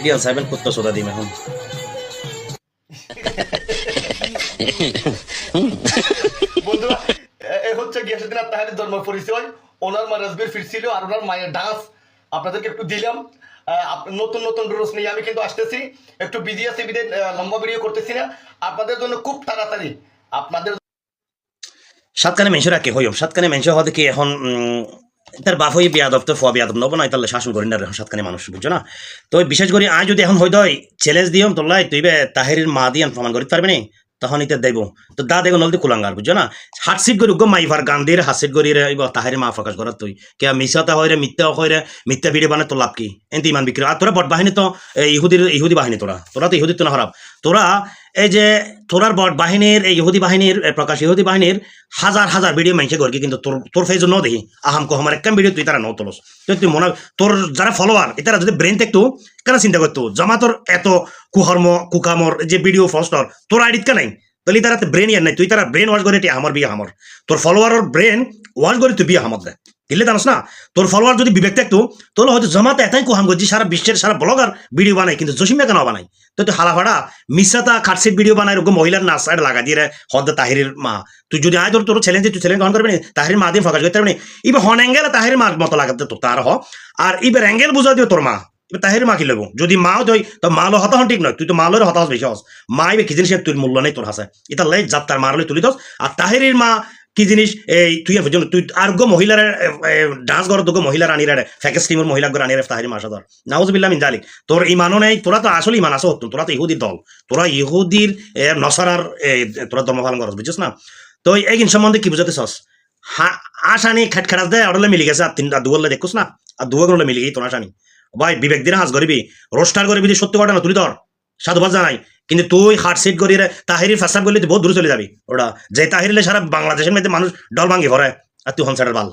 বিয়ান সাহেবেন কুত্তা সোদা দিম এখন বন্ধুরা এই হচ্ছে গিয়াসুদ্দিন আত্মাহারের জন্ম পরিচয়। ওনার মা রাজবীর ফিরছিল আর ওনার মায়ের ডান্স আপনাদেরকে একটু দিলাম। নতুন নতুন রোজ নিয়ে আমি কিন্তু আসতেছি, একটু বিজি আছি, লম্বা ভিডিও করতেছি না আপনাদের জন্য, খুব তাড়াতাড়ি আপনাদের সাতকানে মেনশো রাখে হইম সাতকানে মেনশো হওয়া দেখি এখন তার বাপ হয়ে বিয়াদব তো ফোয়া বিয়াদব নব না তাহলে শাসন করি না সাতকানে মানুষ বুঝছো না। তো বিশেষ করে আজ যদি এখন হয়তো চ্যালেঞ্জ দিয়ম তোলাই তুই তাহেরির মা দিয়ে প্রমাণ করতে পারবি না তখন ইতে দেব তো দা দেব নলদি কুলাঙ্গার বুঝছো না। হাটসিট করি গো মাইভার গান্ধীর হাসিট করি রে তাহেরি মা প্রকাশ করার তুই কে মিশাতা হয় রে মিথ্যা ভিডিও বানায় তো লাভ কি এনতি ইমান বিক্রি। আর তোরা বট বাহিনী তো ইহুদি বাহিনী তোরা তো ইহুদি তো না হারাব তোরা এই যে তোরার বট বাহিনীর এই ইহুদি বাহিনীর প্রকাশ ইহুদি বাহিনীর হাজার হাজার ভিডিও মাইছে করকি কিন্তু তোর ফেজ ন দেখি আহাম কো আমার একটা ভিডিও তুই তারা ন তোলস তুই মনে তোর যারা ফলোয়ার এটারা যদি ব্রেন থাকতো কেন চিন্তা করতো জমা তোর এত কুহর্ম কুকামর যে ভিডিও ফস্টর তোর আইডিত কে নাই তাহলে তারা ব্রেন ইয়ার নাই তুই তারা ব্রেন ওয়াশ করে আমার বিয়ে আমার তোর ফলোয়ারের ব্রেন ওয়াশ করে তুই বিয়ে আমার দেয় দিলে জানাস না। তোর ফলোয়ার যদি বিবেক থাকতো তাহলে হয়তো জমাতে এটাই কোহাম করছি সারা বিশ্বের সারা ব্লগার ভিডিও বানাই কিন্তু জসিমে কেন বানাই তো তুই হালা ভাড়া মিশাতা খাটসিট ভিডিও বানাই ওরকম মহিলার নাচ সাইড লাগা দিয়ে হদ তাহিরের মা তুই যদি আয় তোর চ্যালেঞ্জ তুই চ্যালেঞ্জ গ্রহণ করবি না তাহির মা দিয়ে প্রকাশ করতে পারবি ইবে হন অ্যাঙ্গেল তাহির মার মতো লাগাতে তো তার হ আর ইবার অ্যাঙ্গেল বুঝা দিও তোর মা তাহির মা কি লব যদি মাও তুই তো মালো হতা হন ঠিক নয় তুই তো মালোর হতাশ বেশি হস মা ইবে কি জিনিস তুই মূল্য নেই তোর হাসে এটা লাই যাত্রার মারলে তুলি দোস আর তাহিরের মা কি জিনিস এই তুই তুই আর গো মহিলার ডান্স কর তো মহিলার আনিরা ফ্যাকেস টিমের মহিলা গো আনিরা তাহির মাসা ধর নাউজুবিল্লাহ মিন জালিক তোর ইমানও নেই তোরা তো আসলে ইমান আসো তোরা তো ইহুদির দল তোরা ইহুদির নসারার তোরা ধর্ম পালন করস বুঝছিস না। তো এই সম্বন্ধে কি বুঝাতে চাস আসানি খেটখেটাস দেয় অডলে মিলি গেছে আর তিনটা দুগলে দেখুস না আর দুগলে মিলি গেই তোর আসানি ভাই বিবেক দিনে হাস করিবি রোস্টার করবি সত্য ঘটনা তুলি ধর সাধুবাদ জানাই কিন্তু তুই হার্ট সিট করি তাহিরি ফাঁসাব করলে তুই বহুত দূরে চলে যাবি ওটা যে তাহিরিলে সারা বাংলাদেশের মধ্যে মানুষ ডল ভাঙ্গি ভরে আর তুই হনসারের বাল